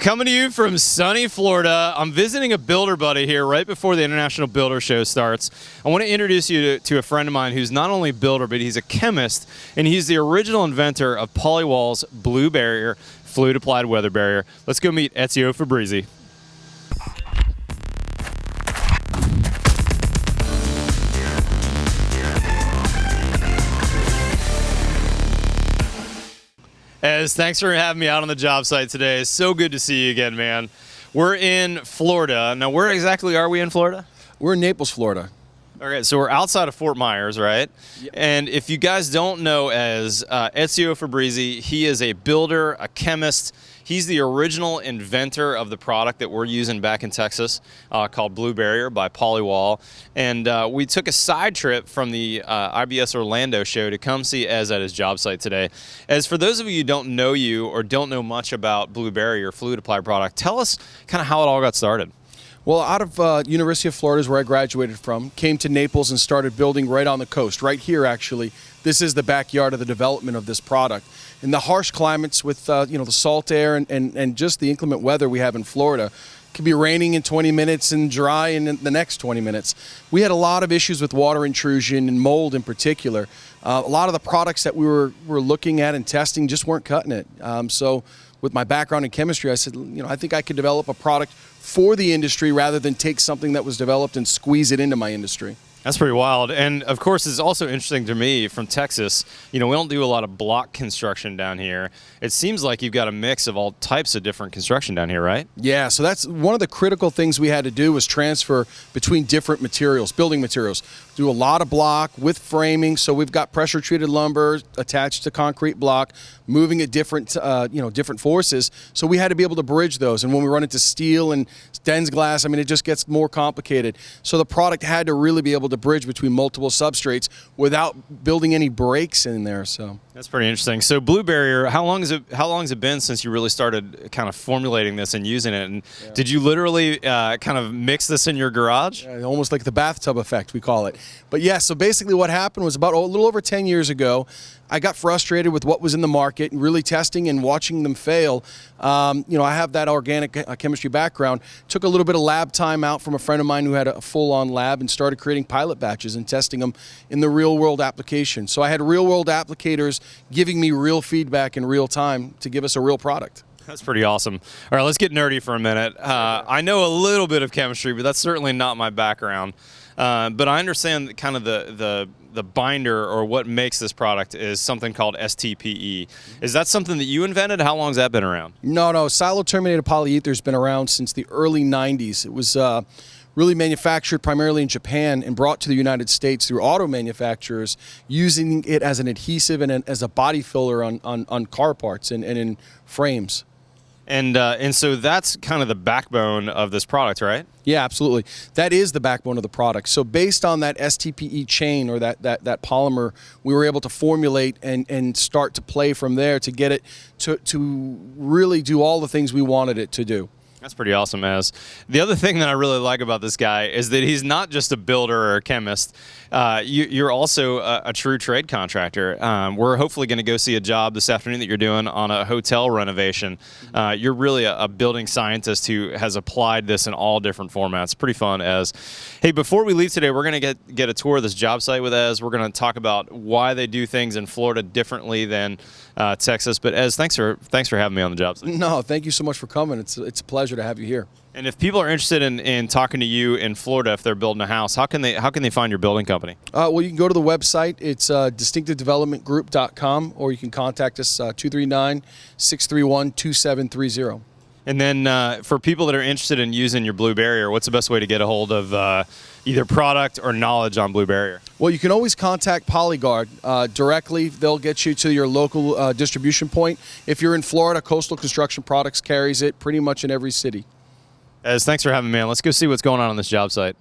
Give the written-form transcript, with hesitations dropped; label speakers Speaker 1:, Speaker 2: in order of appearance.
Speaker 1: Coming to you from sunny Florida. I'm visiting a builder buddy here right before the International Builder Show starts. I want to introduce you to a friend of mine who's not only a builder, but he's a chemist, and he's the original inventor of Polywall's Blue Barrier fluid applied weather barrier. Let's go meet Ezio Fabrizi. Ez, thanks for having me out on the job site today. It's so good to see you again, man. We're in Florida. Now, where exactly are we in Florida?
Speaker 2: We're in Naples, Florida.
Speaker 1: Okay, so we're outside of Fort Myers, right? Yep. And if you guys don't know Ezio Fabrizi, he is a builder, a chemist. He's the original inventor of the product that we're using back in Texas called Blue Barrier by Polywall. And we took a side trip from the IBS Orlando show to come see Ez at his job site today. As for those of you who don't know you or don't know much about Blue Barrier fluid applied product, tell us kind of how it all got started.
Speaker 2: Well, out of University of Florida is where I graduated from, came to Naples and started building right on the coast, right here actually. This is the backyard of the development of this product. In the harsh climates with the salt air and just the inclement weather we have in Florida, it can be raining in 20 minutes and dry in the next 20 minutes. We had a lot of issues with water intrusion and mold in particular. A lot of the products that we were looking at and testing just weren't cutting it. So with my background in chemistry, I said, I think I could develop a product for the industry rather than take something that was developed and squeeze it into my industry.
Speaker 1: That's pretty wild. And of course, it's also interesting to me from Texas, we don't do a lot of block construction down here. It seems like you've got a mix of all types of different construction down here, right?
Speaker 2: Yeah, so that's one of the critical things we had to do was transfer between different materials, building materials. Do a lot of block with framing, so we've got pressure treated lumber attached to concrete block, moving at different different forces. So we had to be able to bridge those. And when we run into steel and dense glass, it just gets more complicated. So the product had to really be able to bridge between multiple substrates without building any breaks in there. So
Speaker 1: that's pretty interesting. So Blue Barrier, how long has it been since you really started kind of formulating this and using it? And did you literally kind of mix this in your garage?
Speaker 2: Yeah, almost like the bathtub effect, we call it. But yeah, so basically what happened was about a little over 10 years ago, I got frustrated with what was in the market and really testing and watching them fail. I have that organic chemistry background. Took a little bit of lab time out from a friend of mine who had a full-on lab and started creating pilot batches and testing them in the real-world application. So I had real-world applicators giving me real feedback in real time to give us a real product.
Speaker 1: That's pretty awesome. All right, let's get nerdy for a minute. I know a little bit of chemistry, but that's certainly not my background. But I understand kind of the binder or what makes this product is something called STPE. Is that something that you invented? How long has that been around?
Speaker 2: No. Silo-terminated polyether has been around since the early 90s. It was really manufactured primarily in Japan and brought to the United States through auto manufacturers, using it as an adhesive and as a body filler on car parts and in frames.
Speaker 1: And so that's kind of the backbone of this product, right?
Speaker 2: Yeah, absolutely. That is the backbone of the product. So based on that STPE chain or that polymer, we were able to formulate and start to play from there to get it to really do all the things we wanted it to do.
Speaker 1: That's pretty awesome, Ez. The other thing that I really like about this guy is that he's not just a builder or a chemist. You're also a true trade contractor. We're hopefully going to go see a job this afternoon that you're doing on a hotel renovation. You're really a building scientist who has applied this in all different formats. Pretty fun, Ez. Hey, before we leave today, we're going to get a tour of this job site with Ez. We're going to talk about why they do things in Florida differently than Texas. But Ez, thanks for having me on the job site.
Speaker 2: No, thank you so much for coming. It's a pleasure to have you here.
Speaker 1: And if people are interested in talking to you in Florida, if they're building a house, how can they find your building company?
Speaker 2: Well, you can go to the website. It's distinctivedevelopmentgroup.com, or you can contact us 239-631-2730.
Speaker 1: And then for people that are interested in using your Blue Barrier, what's the best way to get a hold of either product or knowledge on Blue Barrier?
Speaker 2: Well, you can always contact Polyguard directly. They'll get you to your local distribution point. If you're in Florida, Coastal Construction Products carries it pretty much in every city.
Speaker 1: Ez, thanks for having me on. Let's go see what's going on this job site.